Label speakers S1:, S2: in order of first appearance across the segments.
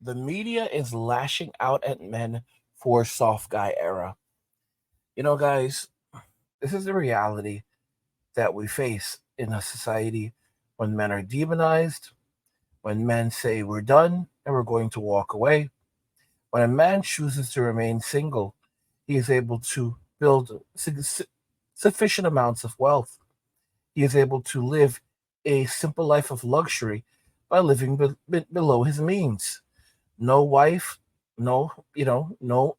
S1: The media is lashing out at men for soft guy era. Guys, this is the reality that we face in a society when men are demonized, when men say we're done and we're going to walk away. When a man chooses to remain single, he is able to build sufficient amounts of wealth. He is able to live a simple life of luxury by living below his means. No wife, no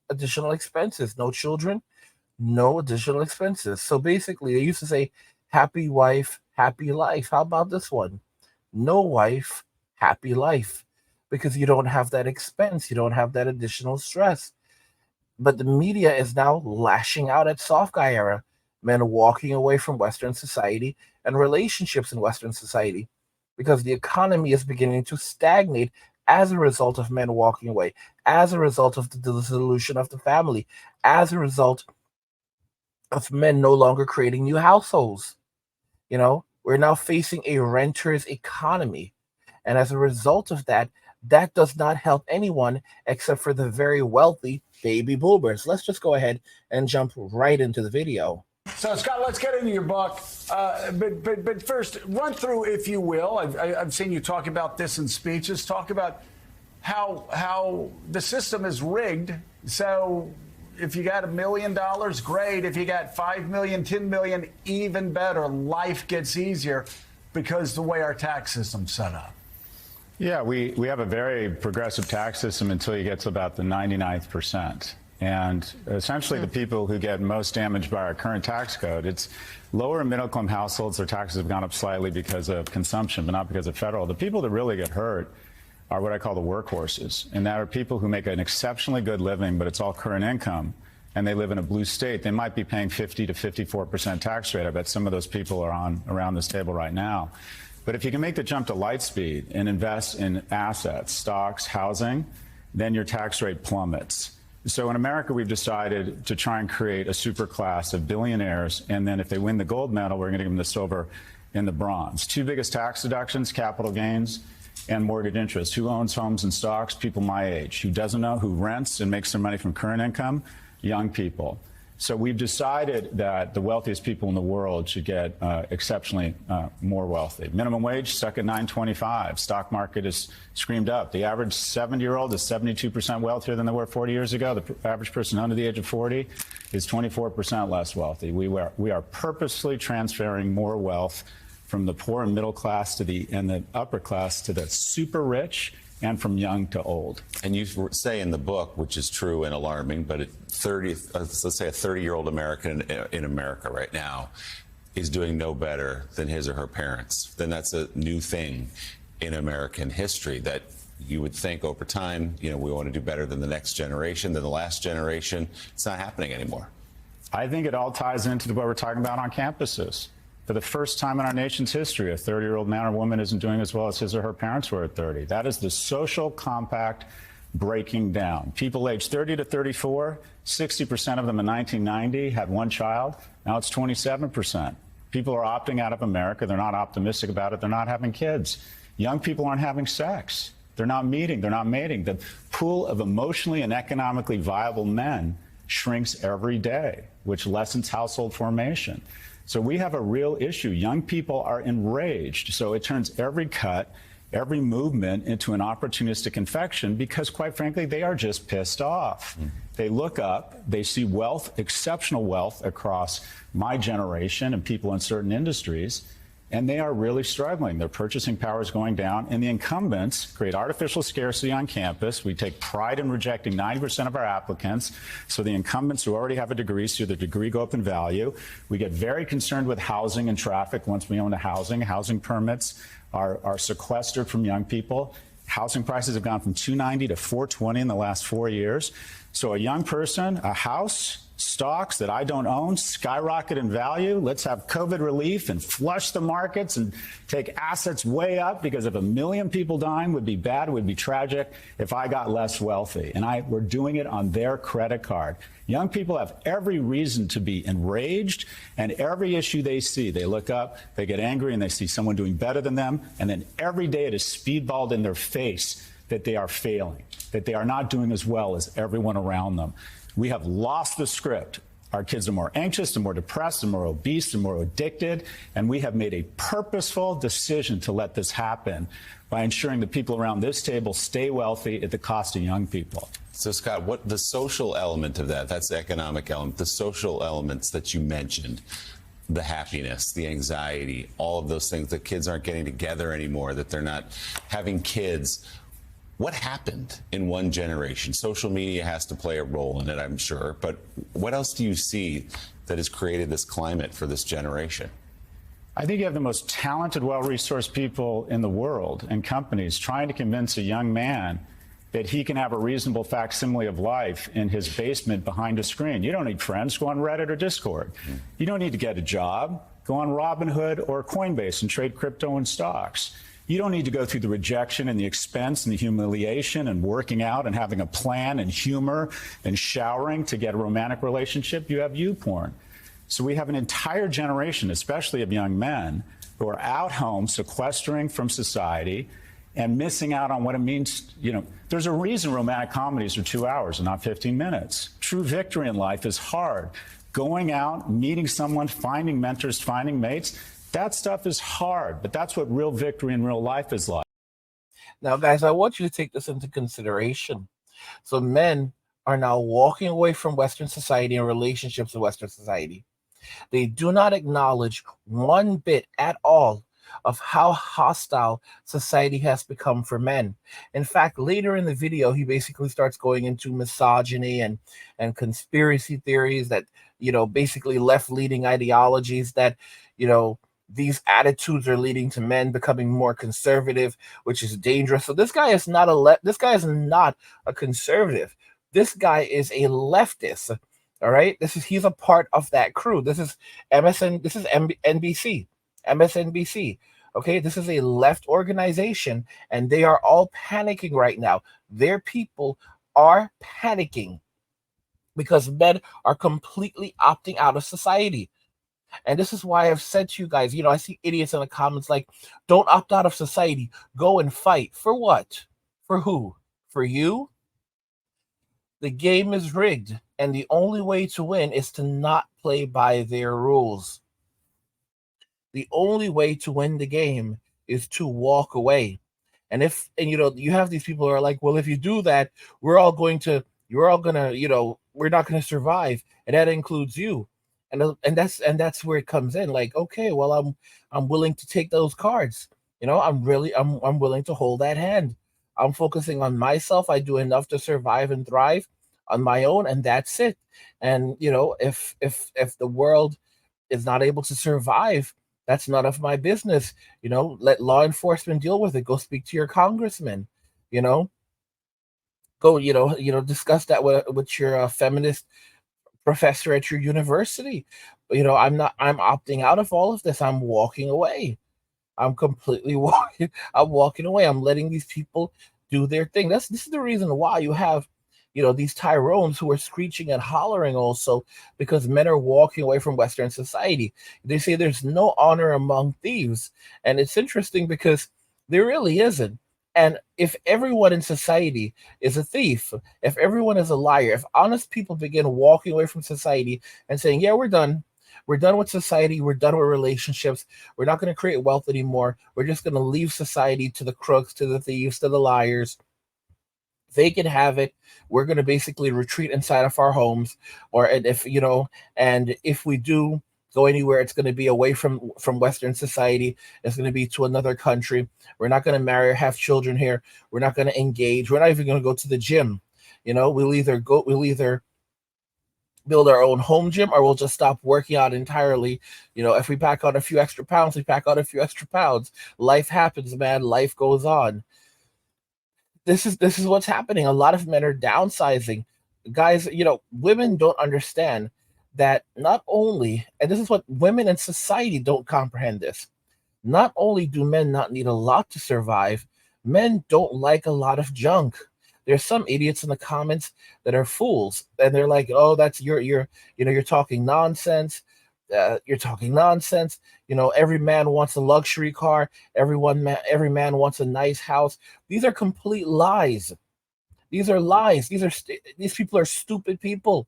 S1: additional expenses, no children, no additional expenses. So basically, they used to say, happy wife, happy life. How about this one? No wife, happy life. Because you don't have that expense, you don't have that additional stress. But the media is now lashing out at soft guy era, men walking away from Western society and relationships in Western society because the economy is beginning to stagnate as a result of men walking away, as a result of the dissolution of the family, as a result of men no longer creating new households. We're now facing a renter's economy. And as a result of that, that does not help anyone except for the very wealthy baby boomers. Let's just go ahead and jump right into the video.
S2: So, Scott, let's get into your book. But first, run through, if you will. I've seen you talk about this in speeches. Talk about how the system is rigged. So if you got $1 million, great. If you got 5 million, 10 million, even better. Life gets easier because the way our tax system's set up.
S3: Yeah, we have a very progressive tax system until you get to about the 99th percent. And essentially the people who get most damaged by our current tax code, it's lower and middle income households, their taxes have gone up slightly because of consumption, but not because of federal. The people that really get hurt are what I call the workhorses. And that are people who make an exceptionally good living, but it's all current income. And they live in a blue state. They might be paying 50 to 54% tax rate. I bet some of those people are on around this table right now. But if you can make the jump to light speed and invest in assets, stocks, housing, then your tax rate plummets. So in America, we've decided to try and create a super class of billionaires. And then if they win the gold medal, we're going to give them the silver and the bronze. Two biggest tax deductions, capital gains and mortgage interest. Who owns homes and stocks? People my age. Who doesn't know? Who rents and makes their money from current income? Young people. So we've decided that the wealthiest people in the world should get exceptionally more wealthy. Minimum wage stuck at $9.25. Stock market is screamed up. The average 70-year-old is 72% wealthier than they were 40 years ago. The average person under the age of 40 is 24% less wealthy. We are purposely transferring more wealth from the poor and middle class to the upper class to the super rich, and from young to old.
S4: And you say in the book, which is true and alarming, but let's say a 30-year-old American in America right now is doing no better than his or her parents. Then that's a new thing in American history that you would think over time, we want to do better than the next generation, than the last generation. It's not happening anymore.
S3: I think it all ties into what we're talking about on campuses. For the first time in our nation's history, a 30-year-old man or woman isn't doing as well as his or her parents were at 30. That is the social compact breaking down. People aged 30 to 34, 60% of them in 1990 had one child. Now it's 27%. People are opting out of America. They're not optimistic about it. They're not having kids. Young people aren't having sex. They're not meeting. They're not mating. The pool of emotionally and economically viable men shrinks every day, which lessens household formation. So we have a real issue. Young people are enraged. So it turns every cut, every movement into an opportunistic infection because, quite frankly, they are just pissed off. They look up, they see wealth, exceptional wealth across my generation and people in certain industries, and they are really struggling. Their purchasing power is going down, and the incumbents create artificial scarcity on campus. We take pride in rejecting 90% of our applicants, so the incumbents who already have a degree see their degree go up in value. We get very concerned with housing and traffic once we own a housing. Housing permits are sequestered from young people. Housing prices have gone from $290 to $420 in the last 4 years. So a young person, a house, stocks that I don't own skyrocket in value. Let's have COVID relief and flush the markets and take assets way up, because if 1 million people dying would be bad, it would be tragic if I got less wealthy. And we're doing it on their credit card. Young people have every reason to be enraged, and every issue they see, they look up, they get angry, and they see someone doing better than them, and then every day it is speedballed in their face that they are failing, that they are not doing as well as everyone around them. We have lost the script. Our kids are more anxious and more depressed and more obese and more addicted. And we have made a purposeful decision to let this happen by ensuring that people around this table stay wealthy at the cost of young people.
S4: So, Scott, what the social element of that, that's the economic element, the social elements that you mentioned, the happiness, the anxiety, all of those things, that kids aren't getting together anymore, that they're not having kids. What happened in one generation? Social media has to play a role in it, I'm sure. But what else do you see that has created this climate for this generation?
S3: I think you have the most talented, well-resourced people in the world and companies trying to convince a young man that he can have a reasonable facsimile of life in his basement behind a screen. You don't need friends. Go on Reddit or Discord. You don't need to get a job. Go on Robinhood or Coinbase and trade crypto and stocks. You don't need to go through the rejection and the expense and the humiliation and working out and having a plan and humor and showering to get a romantic relationship. You have YouPorn. So we have an entire generation, especially of young men, who are out home sequestering from society and missing out on what it means. You know, there's a reason romantic comedies are 2 hours and not 15 minutes. True victory in life is hard. Going out, meeting someone, finding mentors, finding mates, that stuff is hard, but that's what real victory in real life is like.
S1: Now, guys, I want you to take this into consideration. So men are now walking away from Western society and relationships with Western society. They do not acknowledge one bit at all of how hostile society has become for men. In fact, later in the video, he basically starts going into misogyny and conspiracy theories that, you know, basically left-leaning ideologies that, you know, these attitudes are leading to men becoming more conservative, which is dangerous. So this guy is not a conservative. This guy is a leftist. All right, he's a part of that crew. This is NBC, MSNBC. Okay, this is a left organization, and they are all panicking right now. Their people are panicking because men are completely opting out of society. And this is why I've said to you guys, you know, I see idiots in the comments like, don't opt out of society. Go and fight. For what? For who? For you? The game is rigged, and the only way to win is to not play by their rules. The only way to win the game is to walk away. And you know, you have these people who are like, well, if you do that, you're all gonna, you know, we're not gonna survive. And that includes you. And that's where it comes in. Like, okay, well, I'm willing to take those cards. You know, I'm willing to hold that hand. I'm focusing on myself. I do enough to survive and thrive on my own, and that's it. And you know, if the world is not able to survive, that's none of my business. You know, let law enforcement deal with it. Go speak to your congressman. You know, go discuss that with your feminist professor at your university. You know, I'm opting out of all of this. I'm walking away. I'm completely walking away. I'm letting these people do their thing. This is the reason why you have, you know, these Tyrones who are screeching and hollering also, because men are walking away from Western society. They say there's no honor among thieves. And it's interesting because there really isn't. And if everyone in society is a thief, if everyone is a liar, if honest people begin walking away from society and saying, yeah, we're done. We're done with society. We're done with relationships. We're not going to create wealth anymore. We're just going to leave society to the crooks, to the thieves, to the liars. They can have it. We're going to basically retreat inside of our homes. And if we do go anywhere, it's going to be away from Western society. It's going to be to another country. We're not going to marry or have children here. We're not going to engage. We're not even going to go to the gym. You know, we'll either build our own home gym, or we'll just stop working out entirely. You know, if we pack on a few extra pounds, we pack on a few extra pounds. Life happens, man. Life goes on. This is what's happening. A lot of men are downsizing. Guys, you know, women don't understand that not only, and this is what women in society don't comprehend this, not only do men not need a lot to survive, men don't like a lot of junk. There's some idiots in the comments that are fools, and they're like, oh, that's you're talking nonsense. You're talking nonsense. Every man wants a luxury car. Every man wants a nice house. These are complete lies. These are lies. These people are stupid people.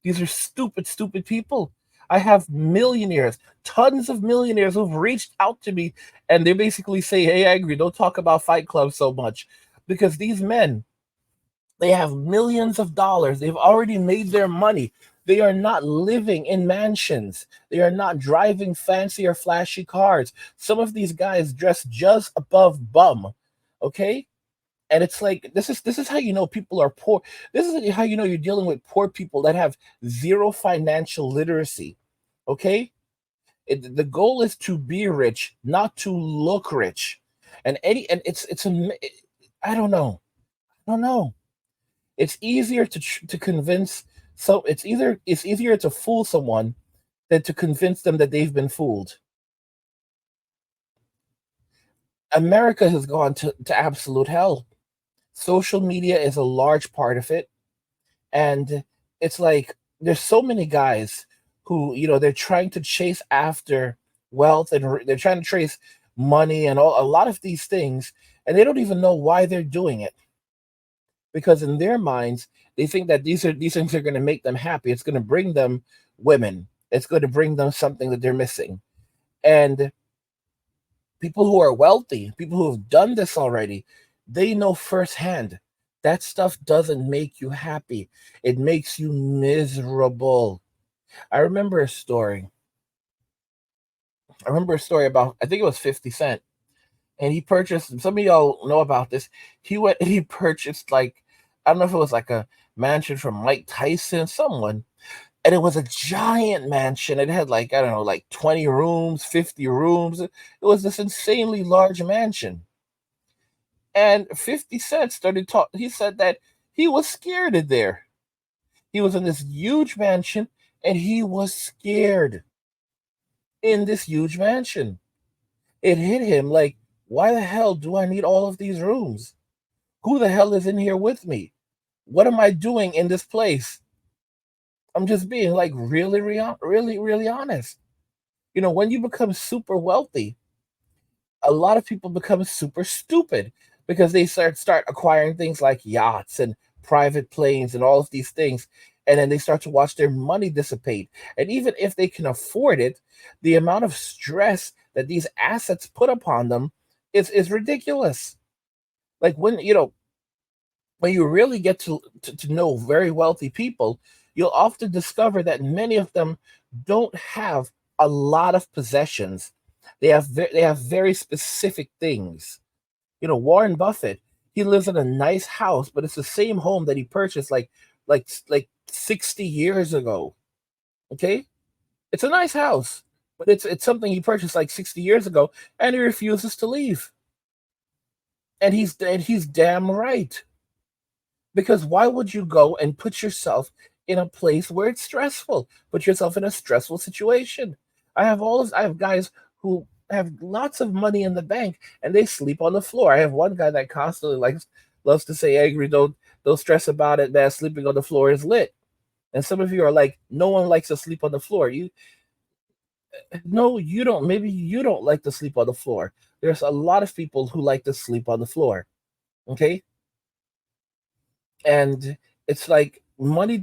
S1: These are stupid, stupid people. I have millionaires, tons of millionaires who've reached out to me, and they basically say, "Hey, I agree. Don't talk about Fight Club so much," because these men, they have millions of dollars. They've already made their money. They are not living in mansions. They are not driving fancy or flashy cars. Some of these guys dress just above bum. Okay? And it's like this is how you know people are poor. This is how you know you're dealing with poor people that have zero financial literacy. Okay? The goal is to be rich, not to look rich. And I don't know. I don't know. It's easier to convince, so it's easier to fool someone than to convince them that they've been fooled. America has gone to absolute hell. Social media is a large part of it, and it's like there's so many guys who, they're trying to chase after wealth, and they're trying to trace money and a lot of these things, and they don't even know why they're doing it, because in their minds they think that these things are going to make them happy. It's going to bring them women. It's going to bring them something that they're missing. And people who are wealthy, people who have done this already, they know firsthand that stuff doesn't make you happy. It makes you miserable. I remember a story. About, I think it was 50 Cent. And he purchased, some of y'all know about this. He went and he purchased, like, I don't know if it was like a mansion from Mike Tyson, someone. And it was a giant mansion. It had, like, I don't know, like 20 rooms, 50 rooms. It was this insanely large mansion. And 50 Cent started talking. He said that he was scared in there. He was in this huge mansion and he was scared in this huge mansion. It hit him like, why the hell do I need all of these rooms? Who the hell is in here with me? What am I doing in this place? I'm just being like really, really, really honest. When you become super wealthy, a lot of people become super stupid because they start acquiring things like yachts and private planes and all of these things, and then they start to watch their money dissipate. And even if they can afford it, the amount of stress that these assets put upon them is ridiculous. Like when you really get to know very wealthy people, you'll often discover that many of them don't have a lot of possessions. They have very specific things. Warren Buffett, he lives in a nice house, but it's the same home that he purchased like 60 years ago. Okay? It's a nice house, but it's something he purchased like 60 years ago, and he refuses to leave. And he's damn right. Because why would you go and put yourself in a place where it's stressful? Put yourself in a stressful situation. I have guys who have lots of money in the bank and they sleep on the floor. I have one guy that constantly loves to say, "Angry, don't stress about it, man. Sleeping on the floor is lit." And some of you are like, "No one likes to sleep on the floor." No, you don't. Maybe you don't like to sleep on the floor. There's a lot of people who like to sleep on the floor. Okay? And it's like money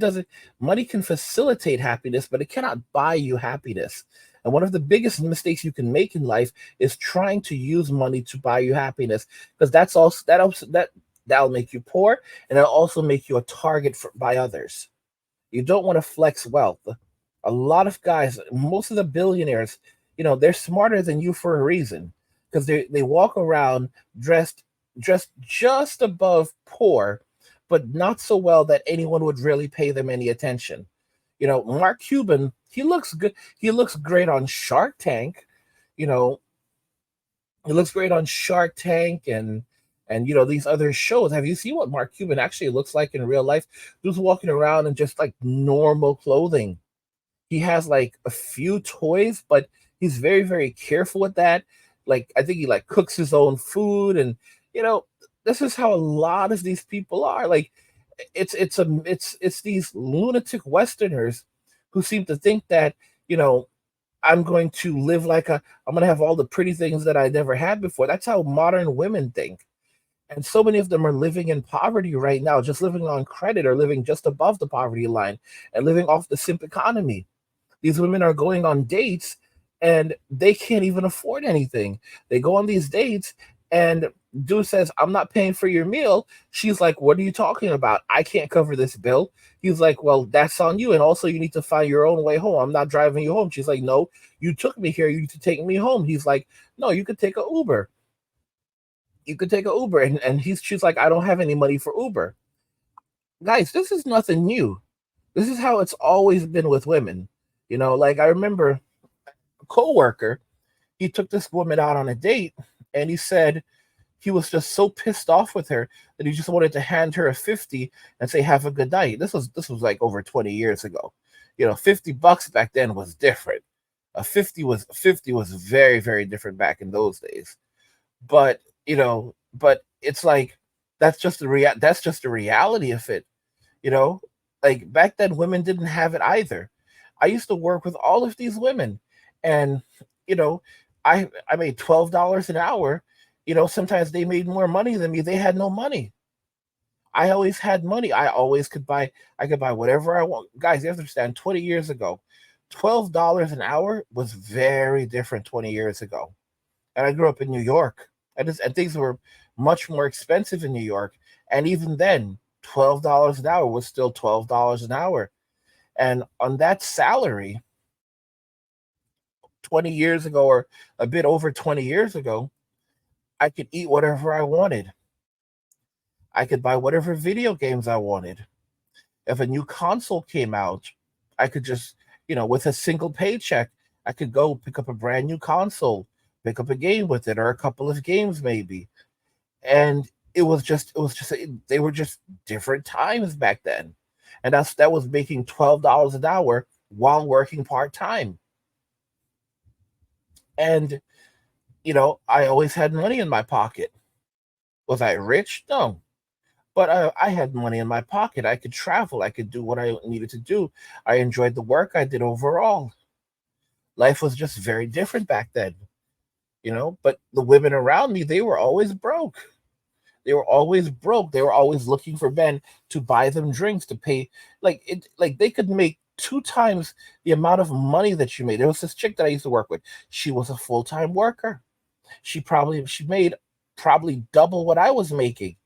S1: can facilitate happiness, but it cannot buy you happiness. And one of the biggest mistakes you can make in life is trying to use money to buy you happiness, because that'll make you poor, and it'll also make you a target by others. You don't want to flex wealth. A lot of guys, most of the billionaires, they're smarter than you for a reason, because they walk around dressed just above poor, but not so well that anyone would really pay them any attention. Mark Cuban, he looks good. He looks great on Shark Tank. You know, he looks great on Shark Tank and these other shows. Have you seen what Mark Cuban actually looks like in real life? Who's walking around in just like normal clothing. He has like a few toys, but he's very, very careful with that. Like I think he like cooks his own food, and you know, this is how a lot of these people are. Like it's these lunatic Westerners who seem to think that, you know, I'm going to live like I'm going to have all the pretty things that I never had before. That's how modern women think. And so many of them are living in poverty right now, just living on credit or living just above the poverty line and living off the simp economy. These women are going on dates and they can't even afford anything. They go on these dates and dude says, I'm not paying for your meal. She's like, what are you talking about? I can't cover this bill. He's like, well, that's on you. And also, you need to find your own way home. I'm not driving you home. She's like, no, you took me here. You need to take me home. He's like, no, you could take an Uber. You could take an Uber. And she's like, I don't have any money for Uber. Guys, this is nothing new. This is how it's always been with women. Like I remember a coworker, he took this woman out on a date and he said he was just so pissed off with her that he just wanted to hand her a 50 and say, have a good night. This was like over 20 years ago. $50 back then was different. A 50 was very, very different back in those days. But it's like that's just the reality of it. You know, like back then women didn't have it either. I used to work with all of these women, and you know, I made $12 an hour. Sometimes they made more money than me. They had no money. I always had money. I could buy whatever I want. Guys, you have to understand, 20 years ago, $12 an hour was very different 20 years ago. And I grew up in New York. And things were much more expensive in New York. And even then, $12 an hour was still $12 an hour. And on that salary, 20 years ago, or a bit over 20 years ago, I could eat whatever I wanted. I could buy whatever video games I wanted. If a new console came out, I could just, with a single paycheck, I could go pick up a brand new console, pick up a game with it, or a couple of games maybe. And they were just different times back then. And that was making $12 an hour while working part time. And, I always had money in my pocket. Was I rich? No. But I had money in my pocket. I could travel. I could do what I needed to do. I enjoyed the work I did overall. Life was just very different back then, But the women around me, they were always broke. They were always broke. They were always looking for men to buy them drinks, to pay. Like they could make two times the amount of money that you made. There was this chick that I used to work with. She was a full-time worker. She made probably double what I was making.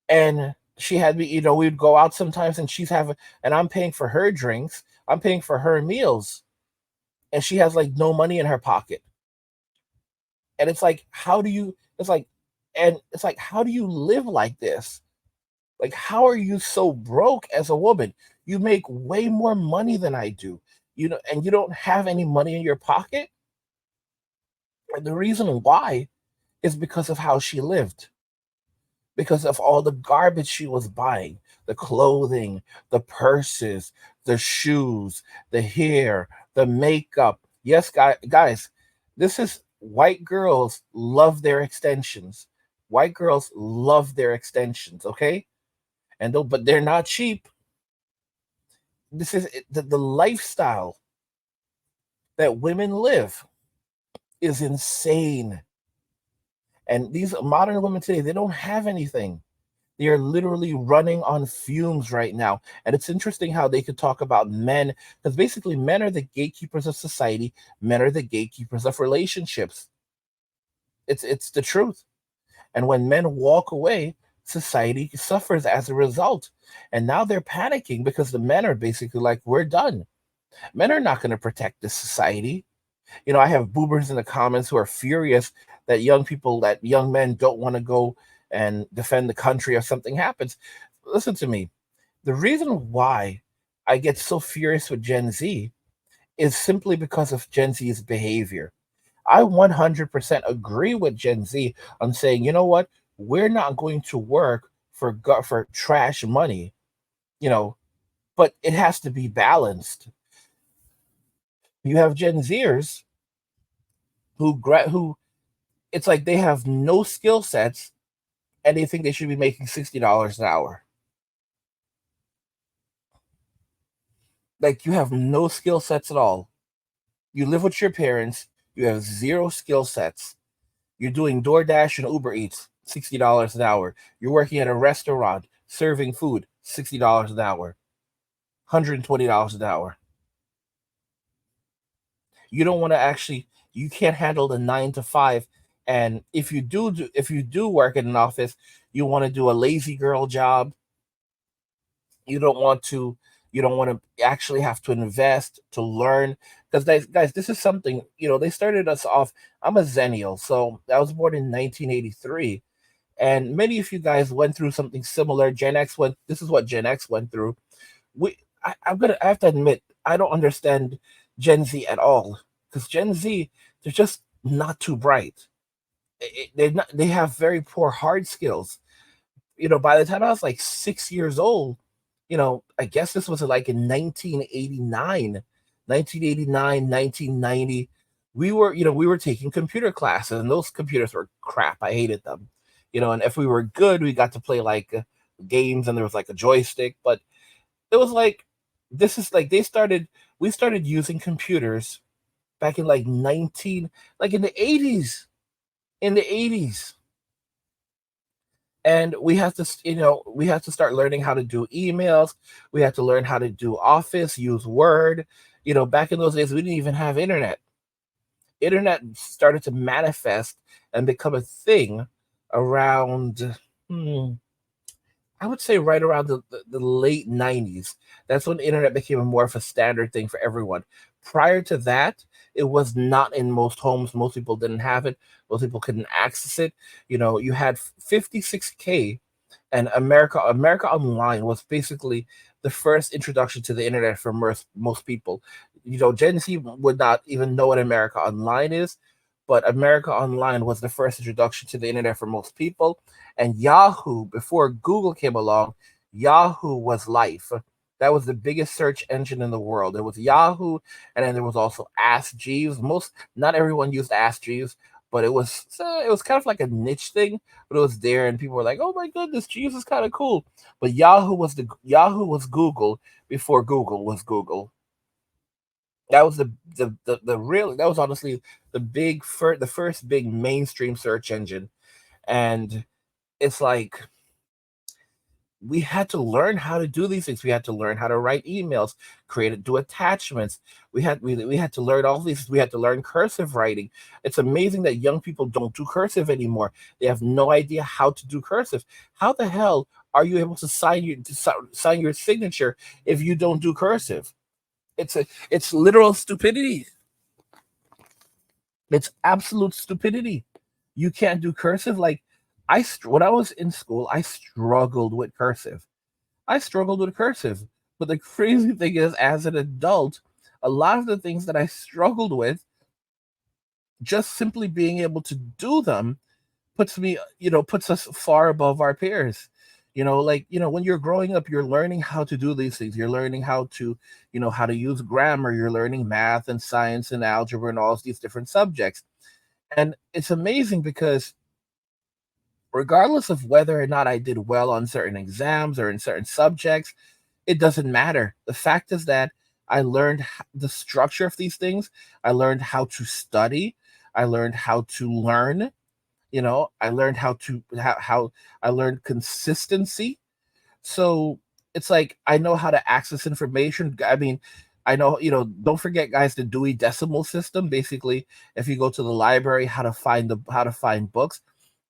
S1: And she had me, we'd go out sometimes and and I'm paying for her drinks, I'm paying for her meals, and she has like no money in her pocket. And it's like, how do you live like this? Like, how are you so broke as a woman? You make way more money than I do, and you don't have any money in your pocket. And the reason why is because of how she lived, because of all the garbage she was buying, the clothing, the purses, the shoes, the hair, the makeup. Yes, guys, this is white girls love their extensions. White girls love their extensions, okay? But they're not cheap. This is the lifestyle that women live is insane. And these modern women today, they don't have anything. They are literally running on fumes right now. And it's interesting how they could talk about men, because basically men are the gatekeepers of society. Men are the gatekeepers of relationships. It's the truth. And when men walk away, society suffers as a result. And now they're panicking because the men are basically like, we're done. Men are not going to protect this society. I have boomers in the comments who are furious that young men don't want to go and defend the country if something happens. Listen to me. The reason why I get so furious with Gen Z is simply because of Gen Z's behavior. I 100% agree with Gen Z on saying, you know what? We're not going to work for trash money, but it has to be balanced. You have Gen Zers who it's like they have no skill sets and they think they should be making $60 an hour. Like, you have no skill sets at all. You live with your parents. You have zero skill sets. You're doing DoorDash and Uber Eats, $60 an hour. You're working at a restaurant serving food, $60 an hour, $120 an hour. You don't want to actually, you can't handle the 9 to 5. And if you do work in an office, you want to do a lazy girl job. You don't want to, you don't want to actually have to invest to learn. Because guys, this is something, they started us off. I'm a Zennial, so I was born in 1983. And many of you guys went through something similar. This is what Gen X went through. I have to admit, I don't understand Gen Z at all, because Gen Z, they're just not too bright. They have very poor hard skills. By the time I was like 6 years old, I guess this was like in 1989, 1990. We were taking computer classes, and those computers were crap. I hated them. And if we were good, we got to play like games, and there was like a joystick. But it was like, this is like we started using computers back in like in the 80s, and we have to start learning how to do emails. We have to learn how to do Office, use Word. Back in those days, we didn't even have internet started to manifest and become a thing around, I would say right around the late 90s. That's when the internet became more of a standard thing for everyone. Prior to that, it was not in most homes. Most people didn't have it. Most people couldn't access it. You had 56K, and America Online was basically the first introduction to the internet for most people. Gen Z would not even know what America Online is, but America Online was the first introduction to the internet for most people. And Yahoo, before Google came along, Yahoo was life. That was the biggest search engine in the world. There was Yahoo, and then there was also Ask Jeeves. Not everyone used Ask Jeeves, but it was kind of like a niche thing, but it was there, and people were like, "Oh my goodness, Jeeves is kind of cool." But Yahoo was Google before Google was Google. That was that was honestly the first big mainstream search engine. And it's like, we had to learn how to do these things. We had to learn how to write emails, do attachments. We had to learn all these. We had to learn cursive writing. It's amazing that young people don't do cursive anymore. They have no idea how to do cursive. How the hell are you able to sign your signature if you don't do cursive? It's literal stupidity. It's absolute stupidity. You can't do cursive. Like, when I was in school, I struggled with cursive. But the crazy thing is, as an adult, a lot of the things that I struggled with, just simply being able to do them puts us far above our peers. When you're growing up, you're learning how to do these things. You're learning how to use grammar. You're learning math and science and algebra and all these different subjects. And it's amazing because regardless of whether or not I did well on certain exams or in certain subjects, it doesn't matter. The fact is that I learned the structure of these things. I learned how to study. I learned how to learn. I learned how I learned consistency. So it's like, I know how to access information. I mean, I know, don't forget, guys, the Dewey Decimal System. Basically, if you go to the library, how to find books.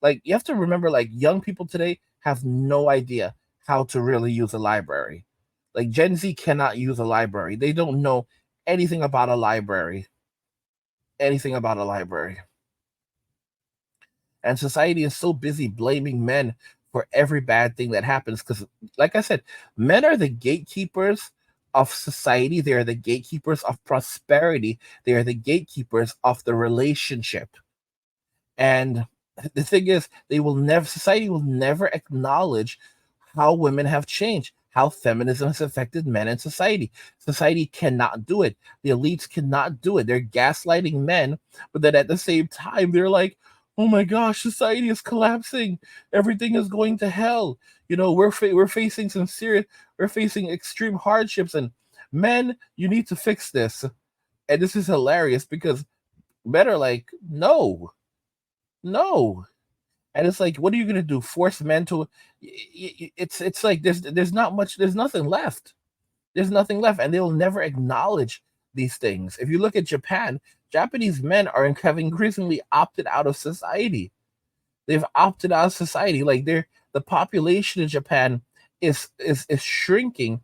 S1: Like, you have to remember, like, young people today have no idea how to really use a library. Like, Gen Z cannot use a library. They don't know anything about a library. Anything about a library. And society is so busy blaming men for every bad thing that happens. Because, like I said, men are the gatekeepers of society. They are the gatekeepers of prosperity. They are the gatekeepers of the relationship. And the thing is, society will never acknowledge how women have changed, how feminism has affected men in society. Society cannot do it. The elites cannot do it. They're gaslighting men, but then at the same time, they're like, "Oh my gosh, society is collapsing. Everything is going to hell. We're facing we're facing extreme hardships, and men, you need to fix this." And this is hilarious because men are like, no, no. And it's like, what are you gonna do? Force men to? It's like there's not much. There's nothing left. There's nothing left, and they'll never acknowledge these things. If you look at Japan, Japanese men have increasingly opted out of society. They've opted out of society. Like the population in Japan is shrinking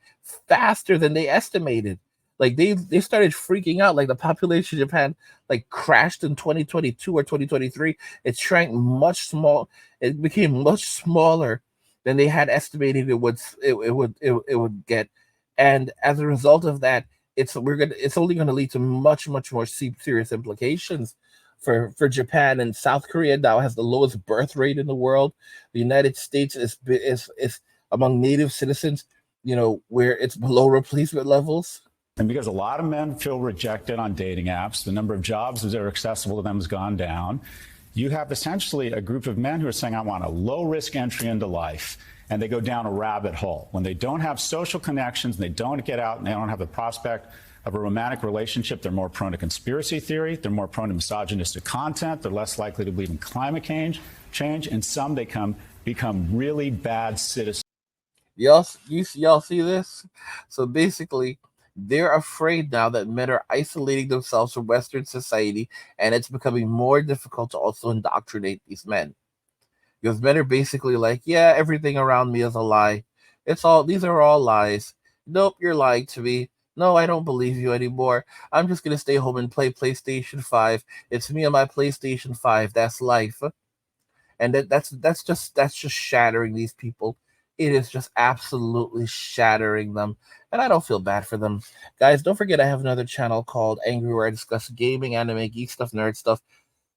S1: faster than they estimated. Like they started freaking out. Like the population of Japan like crashed in 2022 or 2023. It shrank much small. It became much smaller than they had estimated it would get. And as a result of that, it's only gonna lead to much more serious implications for Japan. And South Korea now has the lowest birth rate in the world. The United States is among native citizens, where it's below replacement levels.
S3: And because a lot of men feel rejected on dating apps, the number of jobs that are accessible to them has gone down. You have essentially a group of men who are saying, I want a low-risk entry into life. And they go down a rabbit hole. When they don't have social connections, and they don't get out, and they don't have the prospect of a romantic relationship, they're more prone to conspiracy theory, they're more prone to misogynistic content, they're less likely to believe in climate change, and some they become really bad citizens.
S1: Y'all see this? So basically, they're afraid now that men are isolating themselves from Western society, and it's becoming more difficult to also indoctrinate these men. Because men are basically like, yeah, everything around me is a lie. These are all lies. Nope, you're lying to me. No, I don't believe you anymore. I'm just gonna stay home and play PlayStation 5. It's me and my PlayStation 5. That's life. And that's just shattering these people. It is just absolutely shattering them. And I don't feel bad for them. Guys, don't forget I have another channel called Angry where I discuss gaming, anime, geek stuff, nerd stuff,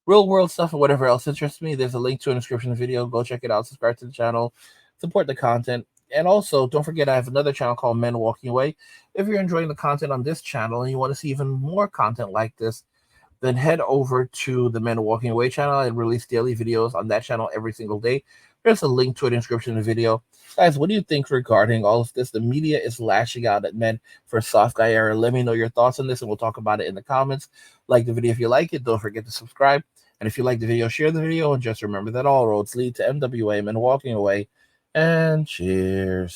S1: real world stuff, and whatever else interests me. There's a link to an description of the video. Go check it out. Subscribe to the channel. Support the content. And also, don't forget I have another channel called Men Walking Away. If you're enjoying the content on this channel and you want to see even more content like this, then head over to the Men Walking Away channel. I release daily videos on that channel every single day. There's a link to it in the description of the video. Guys, what do you think regarding all of this? The media is lashing out at men for soft guy era. Let me know your thoughts on this, and we'll talk about it in the comments. Like the video if you like it. Don't forget to subscribe. And if you like the video, share the video. And just remember that all roads lead to MWA, Men Walking Away. And cheers.